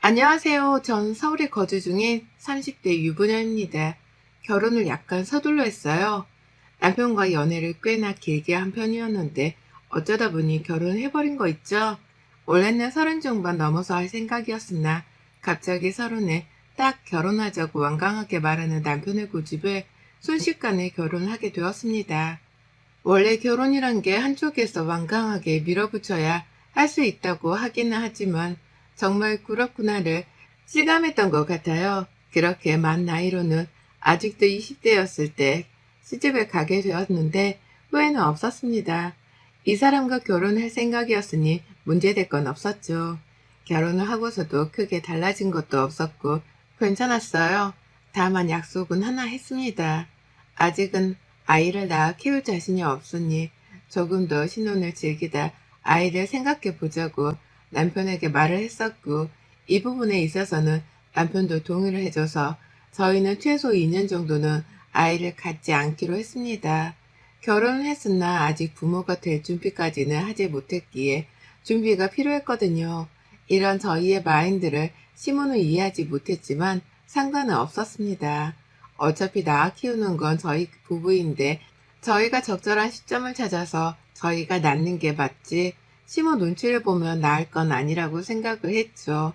안녕하세요. 전 서울에 거주 중인 30대 유부녀입니다. 결혼을 약간 서둘러 했어요. 남편과 연애를 꽤나 길게 한 편이었는데 어쩌다 보니 결혼해버린 거 있죠? 원래는 30 중반 넘어서 할 생각이었으나 갑자기 30에 딱 결혼하자고 완강하게 말하는 남편의 고집에 순식간에 결혼을 하게 되었습니다. 원래 결혼이란 게 한쪽에서 완강하게 밀어붙여야 할 수 있다고 하기는 하지만 정말 그렇구나를 실감했던 것 같아요. 그렇게 만 나이로는 아직도 20대였을 때 시집을 가게 되었는데 후회는 없었습니다. 이 사람과 결혼할 생각이었으니 문제될 건 없었죠. 결혼을 하고서도 크게 달라진 것도 없었고 괜찮았어요. 다만 약속은 하나 했습니다. 아직은 아이를 낳아 키울 자신이 없으니 조금 더 신혼을 즐기다 아이를 생각해 보자고 남편에게 말을 했었고, 이 부분에 있어서는 남편도 동의를 해줘서 저희는 최소 2년 정도는 아이를 갖지 않기로 했습니다. 결혼을 했으나 아직 부모가 될 준비까지는 하지 못했기에 준비가 필요했거든요. 이런 저희의 마인드를 시모는 이해하지 못했지만 상관은 없었습니다. 어차피 낳아 키우는 건 저희 부부인데 저희가 적절한 시점을 찾아서 저희가 낳는 게 맞지 시모 눈치를 보면 나을 건 아니라고 생각을 했죠.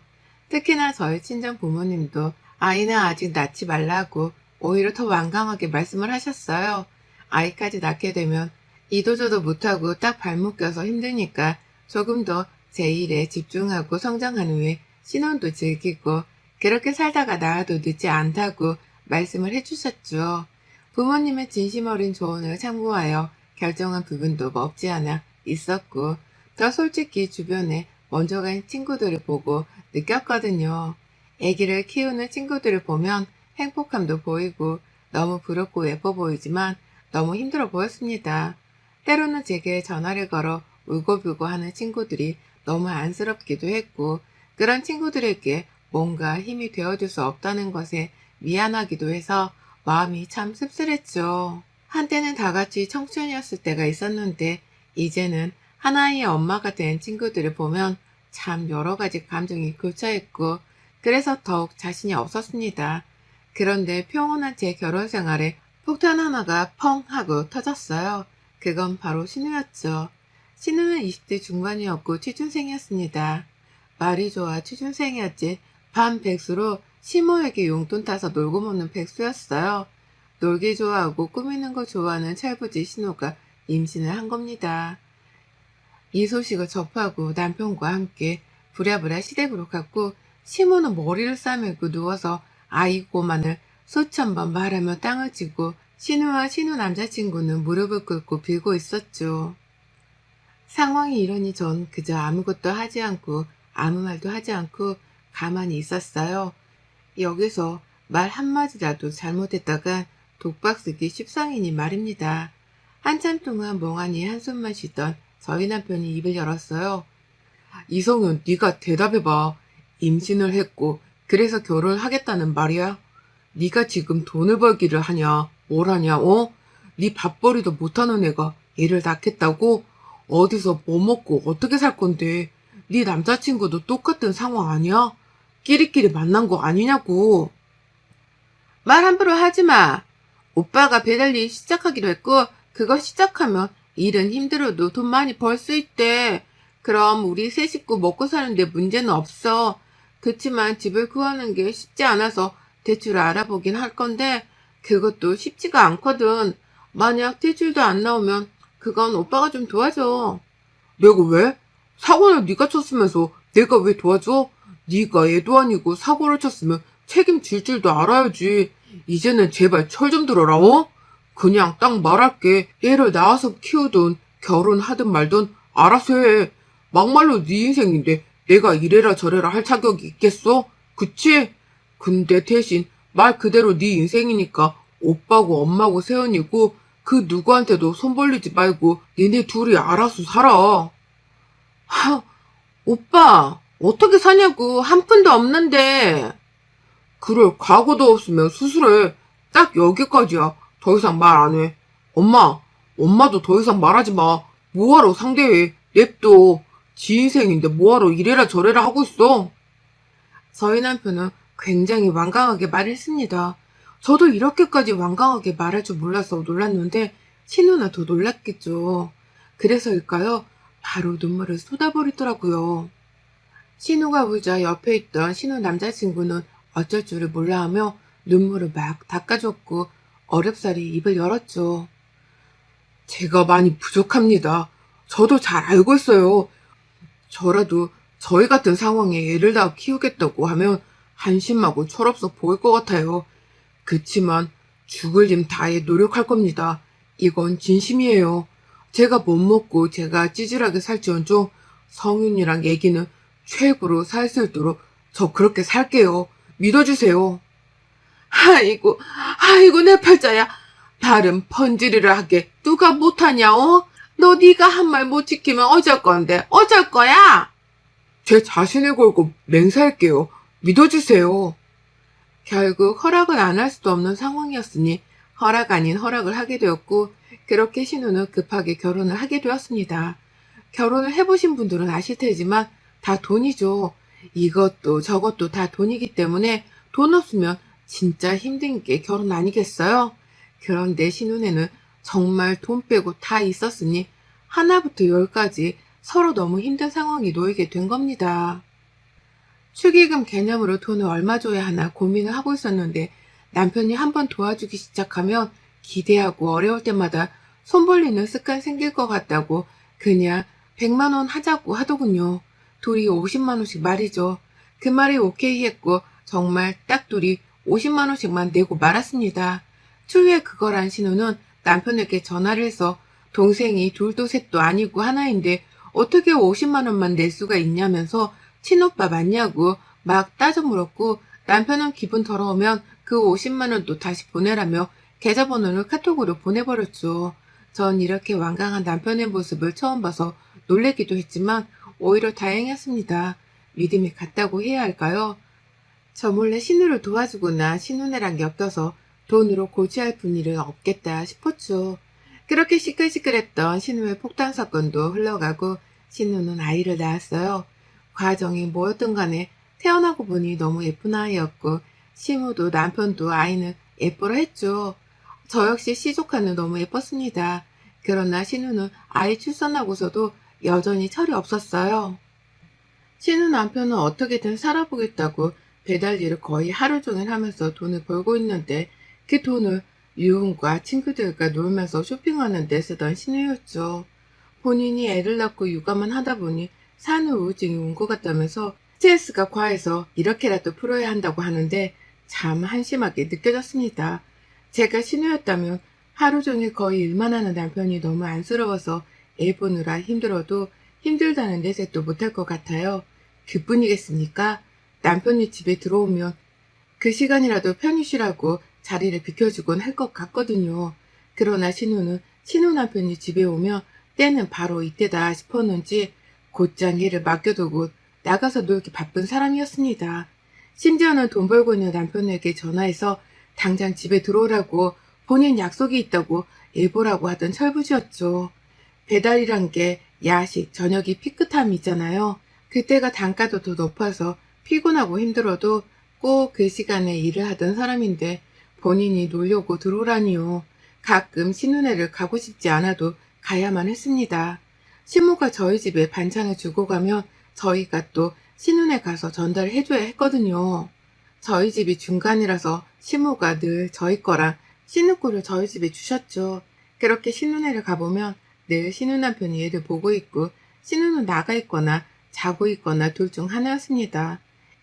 특히나 저희 친정 부모님도 아이는 아직 낳지 말라고 오히려 더 완강하게 말씀을 하셨어요. 아이까지 낳게 되면 이도저도 못하고 딱 발목 껴서 힘드니까 조금 더 제 일에 집중하고 성장한 후에 신혼도 즐기고 그렇게 살다가 낳아도 늦지 않다고 말씀을 해주셨죠. 부모님의 진심 어린 조언을 참고하여 결정한 부분도 없지 않아 있었고 더 솔직히 주변에 먼저 간 친구들을 보고 느꼈거든요. 아기를 키우는 친구들을 보면 행복함도 보이고 너무 부럽고 예뻐 보이지만 너무 힘들어 보였습니다. 때로는 제게 전화를 걸어 울고불고 하는 친구들이 너무 안쓰럽기도 했고 그런 친구들에게 뭔가 힘이 되어줄 수 없다는 것에 미안하기도 해서 마음이 참 씁쓸했죠. 한때는 다 같이 청춘이었을 때가 있었는데 이제는 하나의 엄마가 된 친구들을 보면 참 여러 가지 감정이 교차했고 그래서 더욱 자신이 없었습니다. 그런데 평온한 제 결혼 생활에 폭탄 하나가 펑 하고 터졌어요. 그건 바로 신우였죠. 신우는 20대 중반이었고 취준생이었습니다. 말이 좋아 취준생이었지 반백수로 시모에게 용돈 타서 놀고 먹는 백수였어요. 놀기 좋아하고 꾸미는 거 좋아하는 철부지 신우가 임신을 한 겁니다. 이 소식을 접하고 남편과 함께 부랴부랴 시댁으로 갔고 시모는 머리를 싸매고 누워서 아이고만을 수천 번 말하며 땅을 치고 신우와 신우 남자친구는 무릎을 꿇고 빌고 있었죠. 상황이 이러니 전 그저 아무것도 하지 않고 아무 말도 하지 않고 가만히 있었어요. 여기서 말 한마디라도 잘못했다간 독박 쓰기 십상이니 말입니다. 한참 동안 멍하니 한숨만 쉬던 저희 남편이 입을 열었어요. 이성윤, 네가 대답해봐. 임신을 했고 그래서 결혼을 하겠다는 말이야? 네가 지금 돈을 벌기를 하냐? 뭘 하냐? 네 밥벌이도 못하는 애가 애를 낳겠다고? 어디서 뭐 먹고 어떻게 살 건데? 네 남자친구도 똑같은 상황 아니야? 끼리끼리 만난 거 아니냐고. 말 함부로 하지 마. 오빠가 배달일 시작하기로 했고 그거 시작하면 일은 힘들어도 돈 많이 벌 수 있대. 그럼 우리 세 식구 먹고 사는데 문제는 없어. 그치만 집을 구하는 게 쉽지 않아서 대출 알아보긴 할 건데 그것도 쉽지가 않거든. 만약 대출도 안 나오면 그건 오빠가 좀 도와줘. 내가 왜? 사고를 네가 쳤으면서 내가 왜 도와줘? 네가 애도 아니고 사고를 쳤으면 책임질 줄도 알아야지. 이제는 제발 철 좀 들어라, 그냥 딱 말할게. 애를 낳아서 키우든 결혼하든 말든 알아서 해. 막말로 네 인생인데 내가 이래라 저래라 할 자격이 있겠어? 그치? 근데 대신 말 그대로 네 인생이니까 오빠고 엄마고 세연이고 그 누구한테도 손 벌리지 말고 니네 둘이 알아서 살아. 하, 오빠 어떻게 사냐고. 한 푼도 없는데. 그럴 각오도 없으면 수술해. 딱 여기까지야. 더 이상 말 안 해. 엄마도 더 이상 말하지 마. 뭐하러 상대해. 냅둬. 지 인생인데 뭐하러 이래라 저래라 하고 있어. 저희 남편은 굉장히 완강하게 말했습니다. 저도 이렇게까지 완강하게 말할 줄 몰라서 놀랐는데 신우는 더 놀랐겠죠. 그래서일까요? 바로 눈물을 쏟아버리더라고요. 신우가 울자 옆에 있던 신우 남자친구는 어쩔 줄을 몰라하며 눈물을 막 닦아줬고 어렵사리 입을 열었죠. 제가 많이 부족합니다. 저도 잘 알고 있어요. 저라도 저희 같은 상황에 애를 낳아 키우겠다고 하면 한심하고 철없어 보일 것 같아요. 그치만 죽을 힘 다해 노력할 겁니다. 이건 진심이에요. 제가 못 먹고 제가 찌질하게 살지언정 성윤이랑 애기는 최고로 살 수 있도록 저 그렇게 살게요. 믿어주세요. 아이고 내 팔자야. 다른 번지르르 하게 누가 못하냐 너 네가 한 말 못 지키면 어쩔 건데 어쩔 거야? 제 자신을 걸고 맹세할게요. 믿어주세요. 결국 허락을 안 할 수도 없는 상황이었으니 허락 아닌 허락을 하게 되었고 그렇게 신우는 급하게 결혼을 하게 되었습니다. 결혼을 해보신 분들은 아실 테지만 다 돈이죠. 이것도 저것도 다 돈이기 때문에 돈 없으면 진짜 힘든 게 결혼 아니겠어요? 그런데 신혼에는 정말 돈 빼고 다 있었으니 하나부터 열까지 서로 너무 힘든 상황이 놓이게 된 겁니다. 축의금 개념으로 돈을 얼마 줘야 하나 고민을 하고 있었는데 남편이 한번 도와주기 시작하면 기대하고 어려울 때마다 손 벌리는 습관 생길 것 같다고 그냥 100만 원 하자고 하더군요. 둘이 50만 원씩 말이죠. 그 말에 오케이 했고 정말 딱 둘이 50만 원씩만 내고 말았습니다. 추후에 그걸 안 신우는 남편에게 전화를 해서 동생이 둘도 셋도 아니고 하나인데 어떻게 50만 원만 낼 수가 있냐면서 친오빠 맞냐고 막 따져 물었고 남편은 기분 더러우면 그 50만 원도 다시 보내라며 계좌번호를 카톡으로 보내버렸죠. 전 이렇게 완강한 남편의 모습을 처음 봐서 놀래기도 했지만 오히려 다행이었습니다. 믿음이 갔다고 해야 할까요? 저 몰래 신우를 도와주거나 신우네랑 엮여서 돈으로 고치할 분일은 없겠다 싶었죠. 그렇게 시끌시끌했던 신우의 폭탄 사건도 흘러가고 신우는 아이를 낳았어요. 과정이 뭐였든 간에 태어나고 보니 너무 예쁜 아이였고 시모도 남편도 아이는 예뻐라 했죠. 저 역시 시조카는 너무 예뻤습니다. 그러나 신우는 아이 출산하고서도 여전히 철이 없었어요. 신우 남편은 어떻게든 살아보겠다고 배달 일을 거의 하루 종일 하면서 돈을 벌고 있는데 그 돈을 유흥과 친구들과 놀면서 쇼핑하는 데 쓰던 신우였죠. 본인이 애를 낳고 육아만 하다 보니 산후 우울증이 온 것 같다면서 스트레스가 과해서 이렇게라도 풀어야 한다고 하는데 참 한심하게 느껴졌습니다. 제가 신우였다면 하루 종일 거의 일만 하는 남편이 너무 안쓰러워서 애 보느라 힘들어도 힘들다는 내색도 못할 것 같아요. 그뿐이겠습니까? 남편이 집에 들어오면 그 시간이라도 편히 쉬라고 자리를 비켜주곤 할 것 같거든요. 그러나 신우는 신우 남편이 집에 오면 때는 바로 이때다 싶었는지 곧장 일을 맡겨두고 나가서 놀기 바쁜 사람이었습니다. 심지어는 돈 벌고 있는 남편에게 전화해서 당장 집에 들어오라고 본인 약속이 있다고 예보라고 하던 철부지였죠. 배달이란 게 야식, 저녁이 피크타임이 있잖아요. 그때가 단가도 더 높아서 피곤하고 힘들어도 꼭 그 시간에 일을 하던 사람인데 본인이 놀려고 들어오라니요. 가끔 신혼회를 가고 싶지 않아도 가야만 했습니다. 시모가 저희 집에 반찬을 주고 가면 저희가 또 신혼회 가서 전달을 해줘야 했거든요. 저희 집이 중간이라서 시모가 늘 저희 거랑 신우꾸를 저희 집에 주셨죠. 그렇게 신혼회를 가보면 늘 신우 남편이 애를 보고 있고 신우는 나가 있거나 자고 있거나 둘 중 하나였습니다.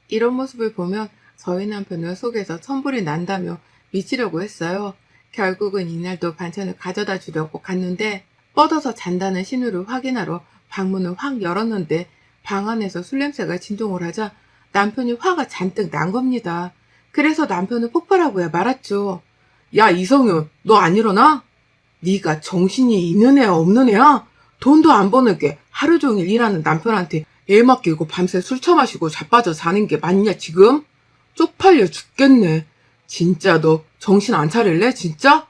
이런 모습을 보면 저희 남편은 속에서 천불이 난다며 미치려고 했어요. 결국은 이날도 반찬을 가져다 주려고 갔는데 뻗어서 잔다는 신우를 확인하러 방문을 확 열었는데 방 안에서 술 냄새가 진동을 하자 남편이 화가 잔뜩 난 겁니다. 그래서 남편은 폭발하고야 말았죠. 야 이성윤, 너 안 일어나? 네가 정신이 있는 애야 없는 애야? 돈도 안 버는 게 하루 종일 일하는 남편한테 애 맡기고 밤새 술 처마시고 자빠져 사는 게 맞냐 지금? 쪽팔려 죽겠네. 진짜 너 정신 안 차릴래 진짜?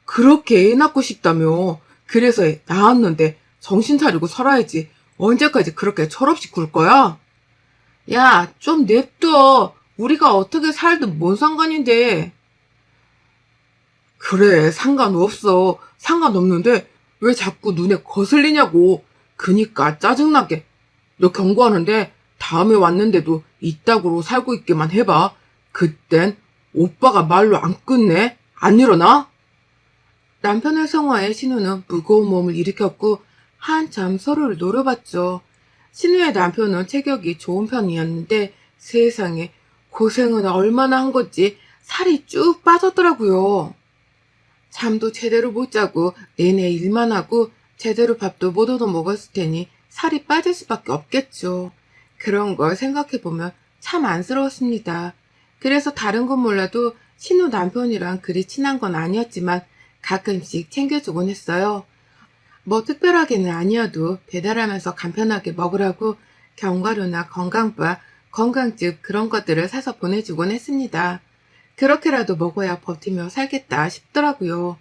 그렇게 애 낳고 싶다며. 그래서 애 낳았는데 정신 차리고 살아야지. 언제까지 그렇게 철없이 굴 거야? 야, 좀 냅둬. 우리가 어떻게 살든 뭔 상관인데. 그래, 상관없어. 상관없는데 왜 자꾸 눈에 거슬리냐고. 그니까 짜증나게. 너 경고하는데 다음에 왔는데도 이따구로 살고 있기만 해봐. 그땐 오빠가 말로 안 끝내? 안 일어나? 남편의 성화에 신우는 무거운 몸을 일으켰고 한참 서로를 노려봤죠. 신우의 남편은 체격이 좋은 편이었는데 세상에 고생은 얼마나 한 건지 살이 쭉 빠졌더라고요. 잠도 제대로 못 자고 내내 일만 하고 제대로 밥도 못 얻어 먹었을 테니 살이 빠질 수밖에 없겠죠. 그런 걸 생각해보면 참 안쓰러웠습니다. 그래서 다른 건 몰라도 신우 남편이랑 그리 친한 건 아니었지만 가끔씩 챙겨주곤 했어요. 뭐 특별하게는 아니어도 배달하면서 간편하게 먹으라고 견과류나 건강바, 건강즙 그런 것들을 사서 보내주곤 했습니다. 그렇게라도 먹어야 버티며 살겠다 싶더라고요.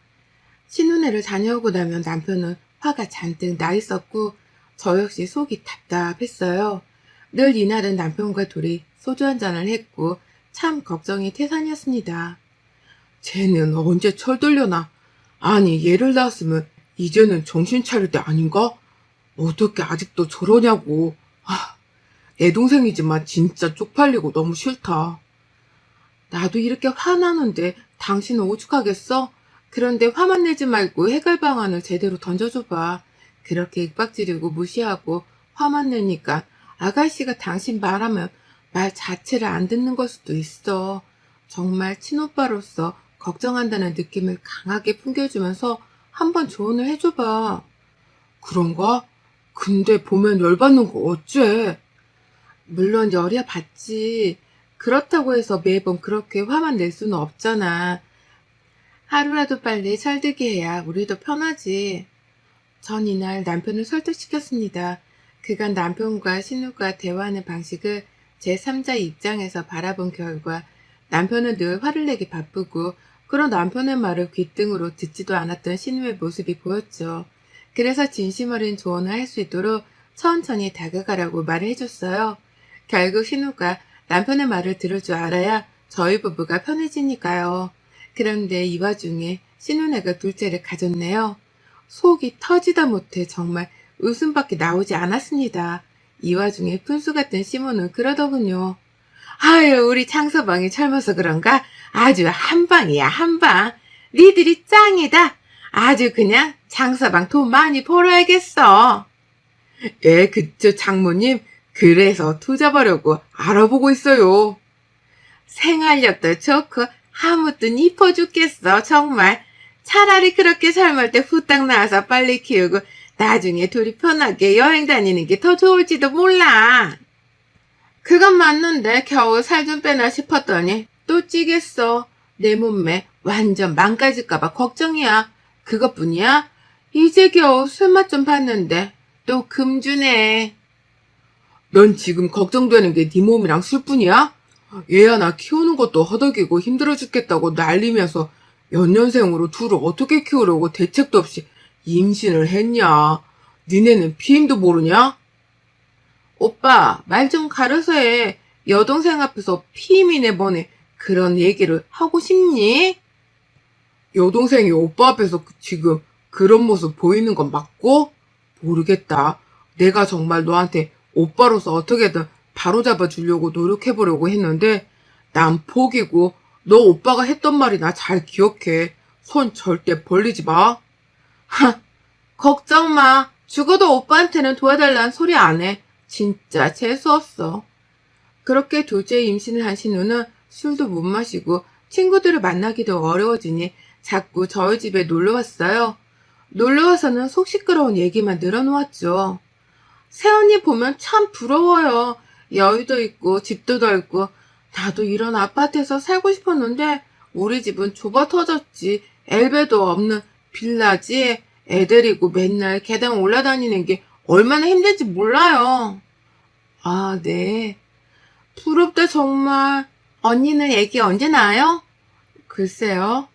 신혼회를 다녀오고 나면 남편은 화가 잔뜩 나 있었고 저 역시 속이 답답했어요. 늘 이날은 남편과 둘이 소주 한잔을 했고 참 걱정이 태산이었습니다. 쟤는 언제 철들려나? 아니 얘를 낳았으면 이제는 정신 차릴 때 아닌가? 어떻게 아직도 저러냐고. 내 동생이지만 진짜 쪽팔리고 너무 싫다. 나도 이렇게 화나는데 당신은 오죽하겠어? 그런데 화만 내지 말고 해결 방안을 제대로 던져줘봐. 그렇게 윽박지르고 무시하고 화만 내니까 아가씨가 당신 말하면 말 자체를 안 듣는 걸 수도 있어. 정말 친오빠로서 걱정한다는 느낌을 강하게 풍겨주면서 한번 조언을 해줘봐. 그런가? 근데 보면 열받는 거 어째? 물론 열이야 받지. 그렇다고 해서 매번 그렇게 화만 낼 수는 없잖아. 하루라도 빨리 철들게 해야 우리도 편하지. 전 이날 남편을 설득시켰습니다. 그간 남편과 신우가 대화하는 방식을 제3자 입장에서 바라본 결과 남편은 늘 화를 내기 바쁘고 그런 남편의 말을 귓등으로 듣지도 않았던 신우의 모습이 보였죠. 그래서 진심 어린 조언을 할 수 있도록 천천히 다가가라고 말을 해줬어요. 결국 신우가 남편의 말을 들을 줄 알아야 저희 부부가 편해지니까요. 그런데 이 와중에 신우네가 둘째를 가졌네요. 속이 터지다 못해 정말 웃음밖에 나오지 않았습니다. 이 와중에 푼수 같은 시모는 그러더군요. 아유, 우리 창서방이 젊어서 그런가? 아주 한방이야, 한방. 니들이 짱이다. 아주 그냥 창서방 돈 많이 벌어야겠어. 예, 그쵸, 장모님. 그래서 투자 벌려고 알아보고 있어요. 생활력도 좋고 아무튼 이뻐 죽겠어, 정말. 차라리 그렇게 삶을 때 후딱 나와서 빨리 키우고 나중에 둘이 편하게 여행 다니는 게 더 좋을지도 몰라. 그건 맞는데 겨우 살 좀 빼나 싶었더니 또 찌겠어. 내 몸매 완전 망가질까봐 걱정이야. 그것뿐이야? 이제 겨우 술맛 좀 봤는데 또 금주네. 넌 지금 걱정되는 게 네 몸이랑 술뿐이야? 얘야 나 키우는 것도 허덕이고 힘들어 죽겠다고 난리면서 연년생으로 둘을 어떻게 키우려고 대책도 없이 임신을 했냐? 니네는 피임도 모르냐? 오빠 말 좀 가려서 해. 여동생 앞에서 피임이네 뭐네 그런 얘기를 하고 싶니? 여동생이 오빠 앞에서 지금 그런 모습 보이는 건 맞고? 모르겠다. 내가 정말 너한테 오빠로서 어떻게든 바로잡아 주려고 노력해보려고 했는데 난 포기고 너 오빠가 했던 말이나 잘 기억해. 손 절대 벌리지 마. 하, 걱정 마. 죽어도 오빠한테는 도와달라는 소리 안 해. 진짜 재수없어. 그렇게 둘째 임신을 한 신우는 술도 못 마시고 친구들을 만나기도 어려워지니 자꾸 저희 집에 놀러왔어요. 놀러와서는 속 시끄러운 얘기만 늘어놓았죠. 새언니 보면 참 부러워요. 여유도 있고 집도 넓고 나도 이런 아파트에서 살고 싶었는데 우리 집은 좁아 터졌지. 엘베도 없는 빌라지. 애 데리고 맨날 계단 올라다니는 게 얼마나 힘든지 몰라요. 아, 네. 부럽다 정말. 언니는 애기 언제 낳아요? 글쎄요.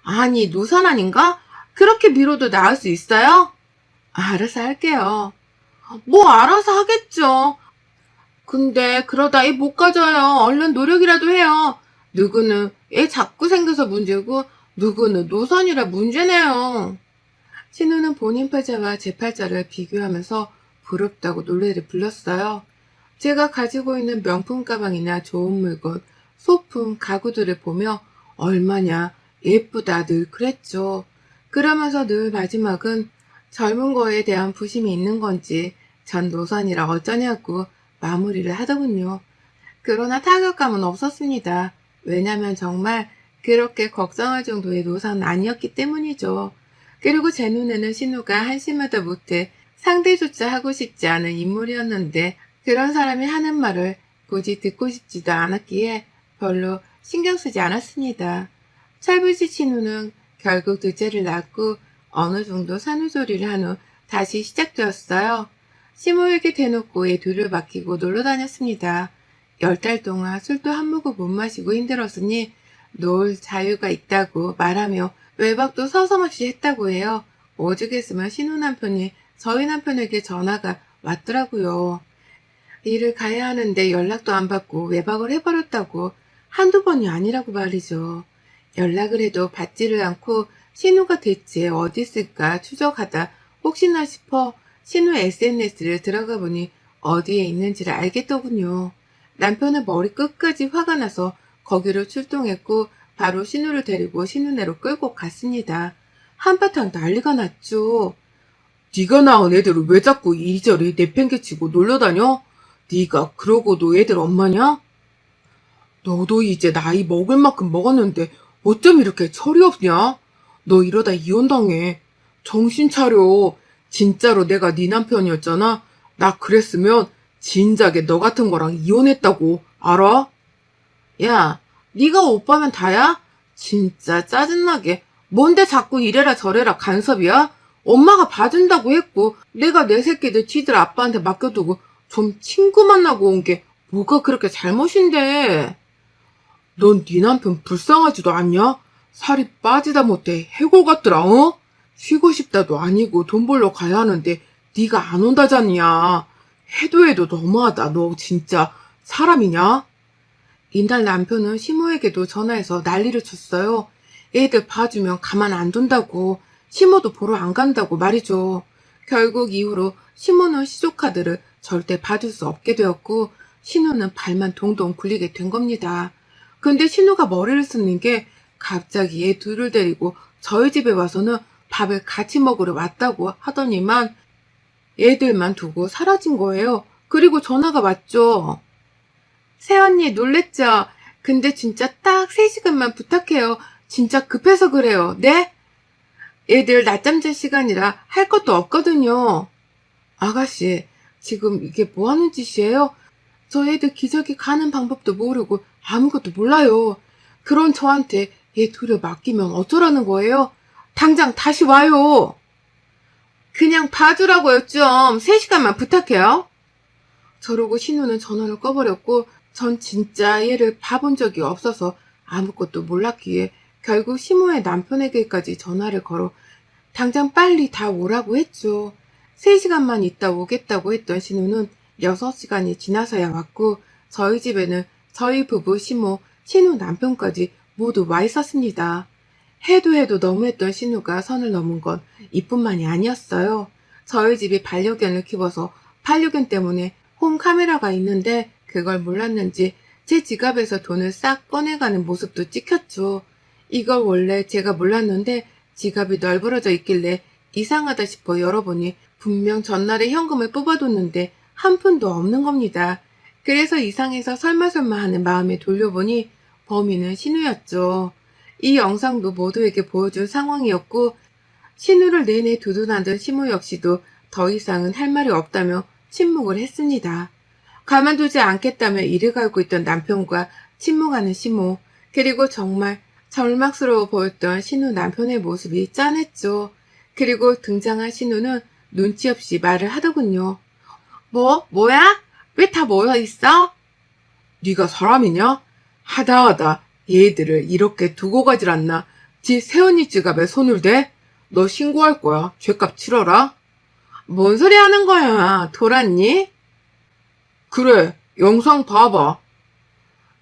아니 노산 아닌가? 그렇게 미뤄도 낳을 수 있어요? 알아서 할게요. 뭐 알아서 하겠죠. 근데 그러다 애 못 가져요. 얼른 노력이라도 해요. 누구는 애 자꾸 생겨서 문제고 누구는 노선이라 문제네요. 신우는 본인 팔자와 제 팔자를 비교하면서 부럽다고 노래를 불렀어요. 제가 가지고 있는 명품 가방이나 좋은 물건, 소품, 가구들을 보며 얼마냐 예쁘다 늘 그랬죠. 그러면서 늘 마지막은 젊은 거에 대한 부심이 있는 건지 전 노선이라 어쩌냐고 마무리를 하더군요. 그러나 타격감은 없었습니다. 왜냐면 정말 그렇게 걱정할 정도의 노선은 아니었기 때문이죠. 그리고 제 눈에는 신우가 한심하다 못해 상대조차 하고 싶지 않은 인물이었는데 그런 사람이 하는 말을 굳이 듣고 싶지도 않았기에 별로 신경 쓰지 않았습니다. 철부지 신우는 결국 둘째를 낳고 어느 정도 산후조리를 한 후 다시 시작되었어요. 시모에게 대놓고 애 둘을 맡기고 놀러 다녔습니다. 10달 동안 술도 한 모금 못 마시고 힘들었으니 놀 자유가 있다고 말하며 외박도 서슴없이 했다고 해요. 오죽했으면 신우 남편이 저희 남편에게 전화가 왔더라고요. 일을 가야 하는데 연락도 안 받고 외박을 해버렸다고 한두 번이 아니라고 말이죠. 연락을 해도 받지를 않고 신우가 대체 어디 있을까 추적하다 혹시나 싶어 신우 SNS를 들어가 보니 어디에 있는지를 알겠더군요. 남편은 머리 끝까지 화가 나서 거기로 출동했고 바로 신우를 데리고 신우네로 끌고 갔습니다. 한바탕 난리가 났죠. 네가 낳은 애들을 왜 자꾸 이리저리 내팽개치고 놀러다녀? 네가 그러고도 애들 엄마냐? 너도 이제 나이 먹을 만큼 먹었는데 어쩜 이렇게 철이 없냐? 너 이러다 이혼당해. 정신 차려. 진짜로 내가 네 남편이었잖아. 나 그랬으면 진작에 너 같은 거랑 이혼했다고. 알아? 야, 네가 오빠면 다야? 진짜 짜증나게. 뭔데 자꾸 이래라 저래라 간섭이야? 엄마가 봐준다고 했고 내가 내 새끼들 지들 아빠한테 맡겨두고 좀 친구 만나고 온 게 뭐가 그렇게 잘못인데. 넌 네 남편 불쌍하지도 않냐? 살이 빠지다 못해 해골 같더라. 어? 쉬고 싶다도 아니고 돈 벌러 가야 하는데 네가 안 온다잖냐. 해도 너무하다. 너 진짜 사람이냐? 이날 남편은 시모에게도 전화해서 난리를 쳤어요. 애들 봐주면 가만 안 둔다고, 시모도 보러 안 간다고 말이죠. 결국 이후로 시모는 시조카드를 절대 봐줄 수 없게 되었고 신우는 발만 동동 굴리게 된 겁니다. 근데 신우가 머리를 쓰는 게 갑자기 애 둘을 데리고 저희 집에 와서는 밥을 같이 먹으러 왔다고 하더니만 애들만 두고 사라진 거예요. 그리고 전화가 왔죠. 새언니 놀랬죠? 근데 진짜 딱 3시간만 부탁해요. 진짜 급해서 그래요. 네? 애들 낮잠 잘 시간이라 할 것도 없거든요. 아가씨, 지금 이게 뭐 하는 짓이에요? 저 애들 기저귀 가는 방법도 모르고 아무것도 몰라요. 그런 저한테 얘 둘을 맡기면 어쩌라는 거예요? 당장 다시 와요. 그냥 봐주라고요 좀. 3시간만 부탁해요. 저러고 신우는 전화를 꺼버렸고 전 진짜 얘를 봐본 적이 없어서 아무것도 몰랐기에 결국 시모의 남편에게까지 전화를 걸어 당장 빨리 다 오라고 했죠. 3시간만 있다 오겠다고 했던 신우는 6시간이 지나서야 왔고 저희 집에는 저희 부부 시모, 신우 남편까지 모두 와 있었습니다. 해도 너무했던 신우가 선을 넘은 건 이뿐만이 아니었어요. 저희 집이 반려견을 키워서 반려견 때문에 홈카메라가 있는데 그걸 몰랐는지 제 지갑에서 돈을 싹 꺼내가는 모습도 찍혔죠. 이걸 원래 제가 몰랐는데 지갑이 널브러져 있길래 이상하다 싶어 열어보니 분명 전날에 현금을 뽑아뒀는데 한 푼도 없는 겁니다. 그래서 이상해서 설마 하는 마음에 돌려보니 범인은 신우였죠. 이 영상도 모두에게 보여준 상황이었고 신우를 내내 두둔하던 시모 역시도 더 이상은 할 말이 없다며 침묵을 했습니다. 가만두지 않겠다며 이를 갈고 있던 남편과 침묵하는 시모, 그리고 정말 절망스러워 보였던 신우 남편의 모습이 짠했죠. 그리고 등장한 신우는 눈치 없이 말을 하더군요. 뭐야? 왜 다 모여있어? 네가 사람이냐? 하다 얘들을 이렇게 두고 가질 않나. 지 새언니 지갑에 손을 대? 너 신고할 거야. 죗값 치러라. 뭔 소리 하는 거야? 돌았니? 그래, 영상 봐봐.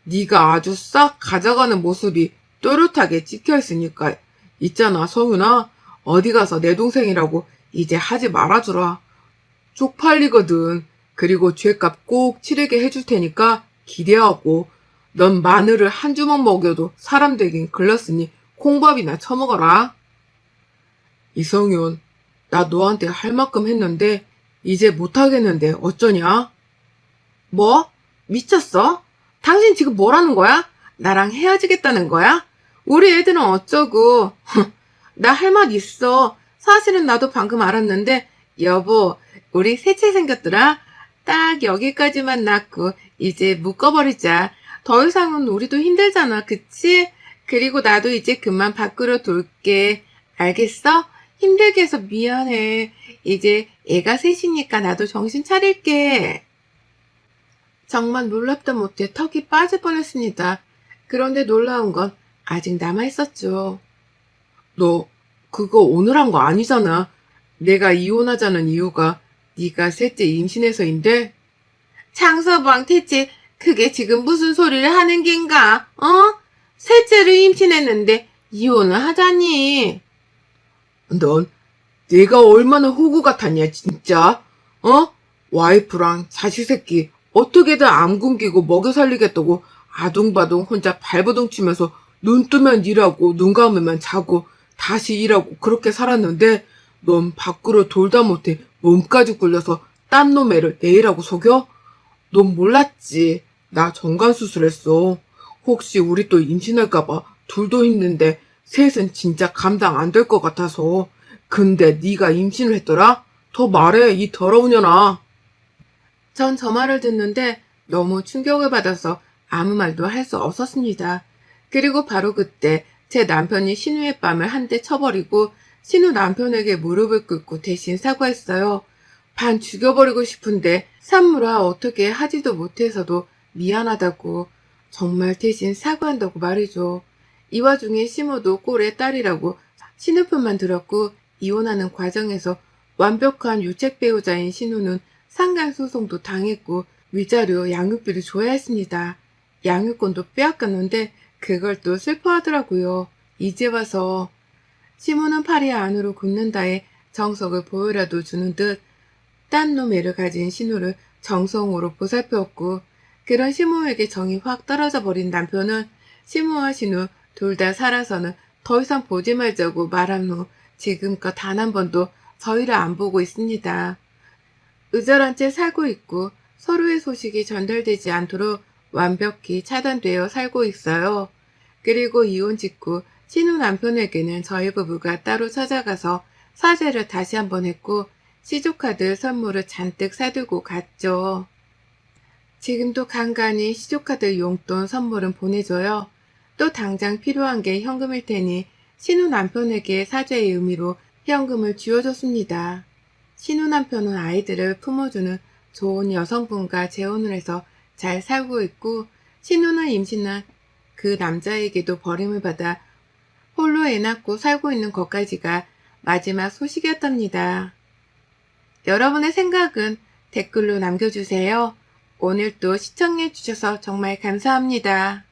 네가 아주 싹 가져가는 모습이 또렷하게 찍혀있으니까 있잖아, 성윤아. 어디 가서 내 동생이라고 이제 하지 말아주라. 쪽팔리거든. 그리고 죗값 꼭 치르게 해줄 테니까 기대하고 넌 마늘을 한 주먹 먹여도 사람 되긴 글렀으니 콩밥이나 처먹어라. 이성윤, 나 너한테 할 만큼 했는데 이제 못하겠는데 어쩌냐? 뭐? 미쳤어? 당신 지금 뭐라는 거야? 나랑 헤어지겠다는 거야? 우리 애들은 어쩌고? 나 할 말 있어. 사실은 나도 방금 알았는데 여보, 우리 셋째 생겼더라. 딱 여기까지만 낳고 이제 묶어버리자. 더 이상은 우리도 힘들잖아, 그치? 그리고 나도 이제 그만 밖으로 돌게. 알겠어? 힘들게 해서 미안해. 이제 애가 셋이니까 나도 정신 차릴게. 정말 놀랍다 못해 턱이 빠질 뻔했습니다. 그런데 놀라운 건 아직 남아있었죠. 너 그거 오늘 한 거 아니잖아. 내가 이혼하자는 이유가 네가 셋째 임신해서인데. 장서방 대체 그게 지금 무슨 소리를 하는 겐가? 어? 셋째를 임신했는데 이혼을 하자니. 넌 내가 얼마나 호구 같았냐 진짜. 어? 와이프랑 자식 새끼 어떻게든 암 굶기고 먹여 살리겠다고 아둥바둥 혼자 발버둥 치면서 눈 뜨면 일하고 눈 감으면 자고 다시 일하고 그렇게 살았는데 넌 밖으로 돌다 못해 몸까지 굴려서 딴 놈 애를 내 애라고 속여? 넌 몰랐지. 나 정관수술했어. 혹시 우리 또 임신할까봐 둘도 힘든데 셋은 진짜 감당 안 될 것 같아서. 근데 네가 임신을 했더라? 더 말해, 이 더러운 년아. 전 저 말을 듣는데 너무 충격을 받아서 아무 말도 할 수 없었습니다. 그리고 바로 그때 제 남편이 신우의 뺨을 한 대 쳐버리고 신우 남편에게 무릎을 꿇고 대신 사과했어요. 반 죽여버리고 싶은데 산무라 어떻게 하지도 못해서도 미안하다고 정말 대신 사과한다고 말이죠. 이 와중에 시모도 꼴의 딸이라고 신우 편만 들었고 이혼하는 과정에서 완벽한 유책 배우자인 신우는 상간소송도 당했고 위자료 양육비를 줘야 했습니다. 양육권도 빼앗겼는데 그걸 또 슬퍼하더라고요. 이제 와서 시모는 파리 안으로 굽는다에 정석을 보여라도 주는 듯 딴 놈 애를 가진 신우를 정성으로 보살펴었고 그런 시모에게 정이 확 떨어져 버린 남편은 시모와 신우 둘 다 살아서는 더 이상 보지 말자고 말한 후 지금껏 단 한 번도 저희를 안 보고 있습니다. 의절한 채 살고 있고 서로의 소식이 전달되지 않도록 완벽히 차단되어 살고 있어요. 그리고 이혼 직후 신우 남편에게는 저희 부부가 따로 찾아가서 사죄를 다시 한번 했고 시조카드 선물을 잔뜩 사들고 갔죠. 지금도 간간히 시조카드 용돈 선물은 보내줘요. 또 당장 필요한 게 현금일 테니 신우 남편에게 사죄의 의미로 현금을 쥐어줬습니다. 신우 남편은 아이들을 품어주는 좋은 여성분과 재혼을 해서 잘 살고 있고 신우는 임신한 그 남자에게도 버림을 받아 홀로 애 낳고 살고 있는 것까지가 마지막 소식이었답니다. 여러분의 생각은 댓글로 남겨주세요. 오늘도 시청해주셔서 정말 감사합니다.